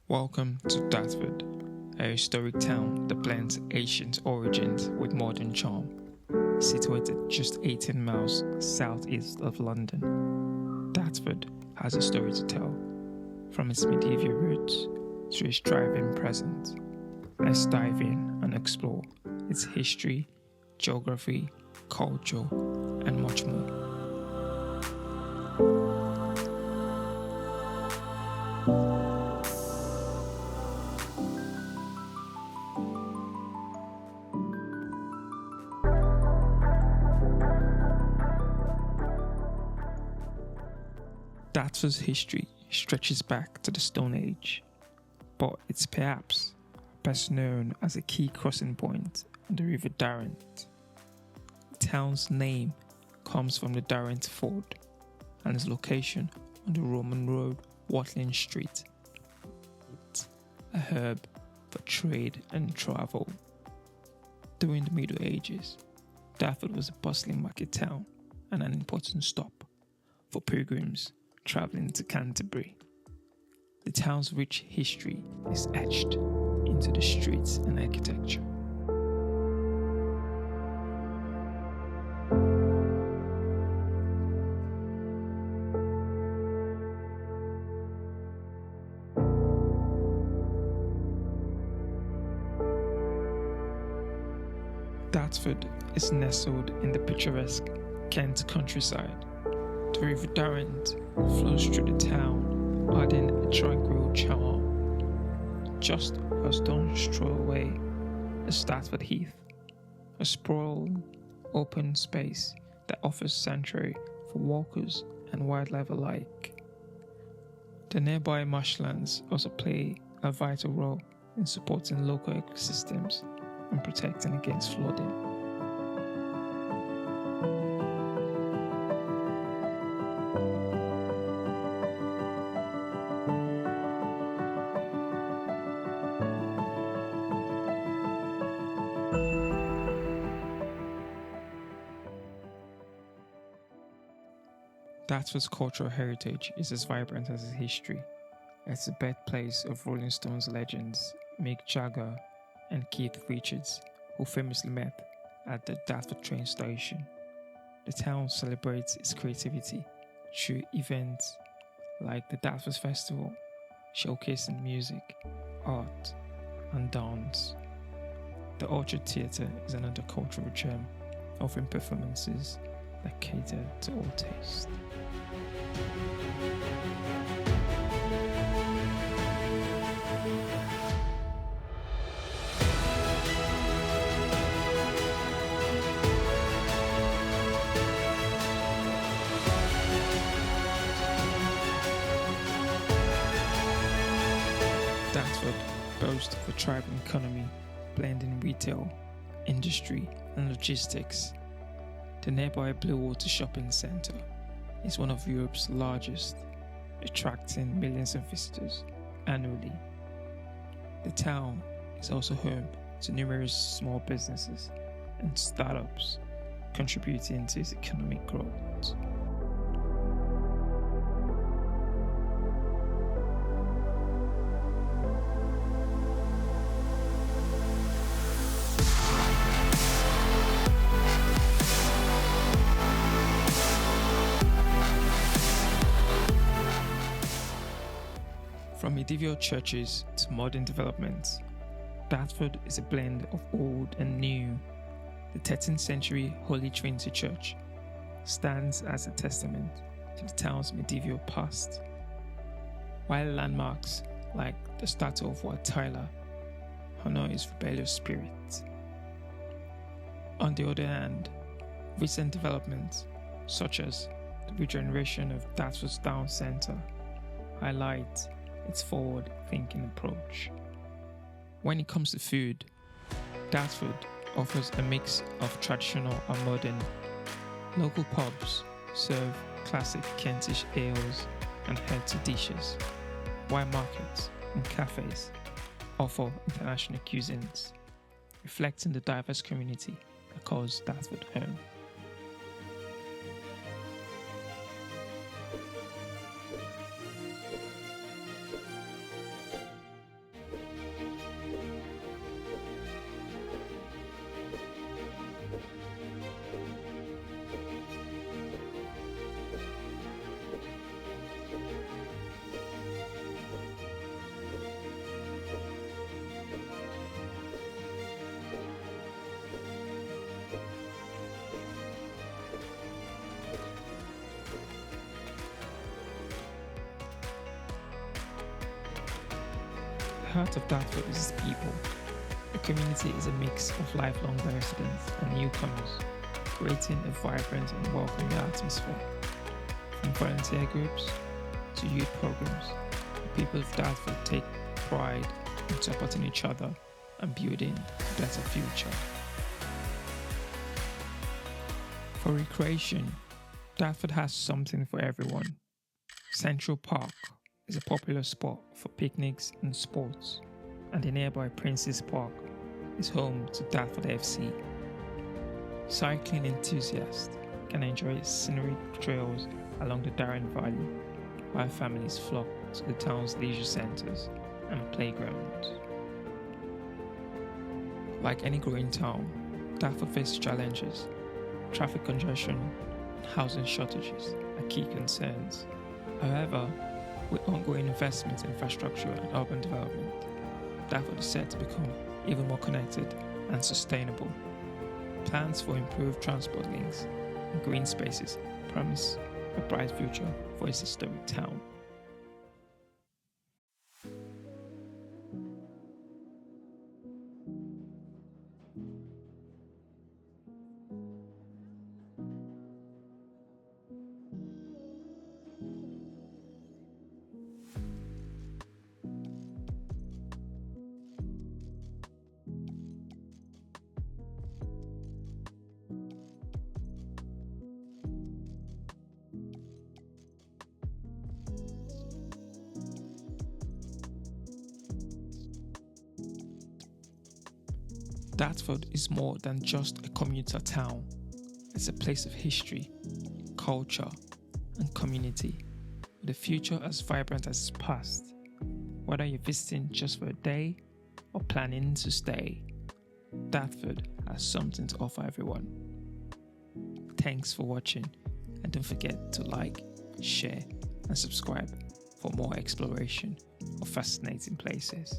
Welcome to Dartford, a historic town that blends ancient origins with modern charm. Situated just 18 miles southeast of London, Dartford has a story to tell, from its medieval roots to its thriving present. Let's dive in and explore its history, geography, culture, and much more. Dartford's history stretches back to the Stone Age, but it's perhaps best known as a key crossing point on the River Dartford. The town's name comes from the Dartford Ford and its location on the Roman road Watling Street. It's a hub for trade and travel. During the Middle Ages, Dartford was a bustling market town and an important stop for pilgrims traveling to Canterbury. The town's rich history is etched into the streets and architecture. Dartford is nestled in the picturesque Kent countryside. The River Dartford flows through the town, adding a tranquil charm. Just a stone's throw away is Dartford Heath, a sprawling, open space that offers sanctuary for walkers and wildlife alike. The nearby marshlands also play a vital role in supporting local ecosystems and protecting against flooding. Dartford's cultural heritage is as vibrant as its history. It's the birthplace of Rolling Stones legends Mick Jagger and Keith Richards, who famously met at the Dartford train station. The town celebrates its creativity through events like the Dartford Festival, showcasing music, art, and dance. The Orchard Theatre is another cultural gem, offering performances that cater to all tastes. Dartford boasts of a thriving economy, blending retail, industry, and logistics. The nearby Bluewater shopping centre is one of Europe's largest, attracting millions of visitors annually. The town is also home to numerous small businesses and startups, contributing to its economic growth. From medieval churches to modern developments, Dartford is a blend of old and new. The 13th century Holy Trinity Church stands as a testament to the town's medieval past, while landmarks like the statue of Wat Tyler honor his rebellious spirit. On the other hand, recent developments such as the regeneration of Dartford's town centre highlight its forward-thinking approach. When it comes to food, Dartford offers a mix of traditional and modern. Local pubs serve classic Kentish ales and hearty dishes, while markets and cafes offer international cuisines, reflecting the diverse community that calls Dartford home. heart of Dartford is its people. The community is a mix of lifelong residents and newcomers, creating a vibrant and welcoming atmosphere. From volunteer groups to youth programs, the people of Dartford take pride in supporting each other and building a better future. For recreation, Dartford has something for everyone. Central Park is a popular spot for picnics and sports, and the nearby Prince's Park is home to Dartford FC. Cycling enthusiasts can enjoy scenic trails along the Darren Valley, while families flock to the town's leisure centres and playgrounds. Like any growing town, Dartford faces challenges. Traffic congestion and housing shortages are key concerns. However, with ongoing investments in infrastructure and urban development, Dartford is set to become even more connected and sustainable. Plans for improved transport links and green spaces promise a bright future for its historic town. Dartford is more than just a commuter town. It's a place of history, culture, and community, with a future as vibrant as its past. Whether you're visiting just for a day or planning to stay, Dartford has something to offer everyone. Thanks for watching, and don't forget to like, share, and subscribe for more exploration of fascinating places.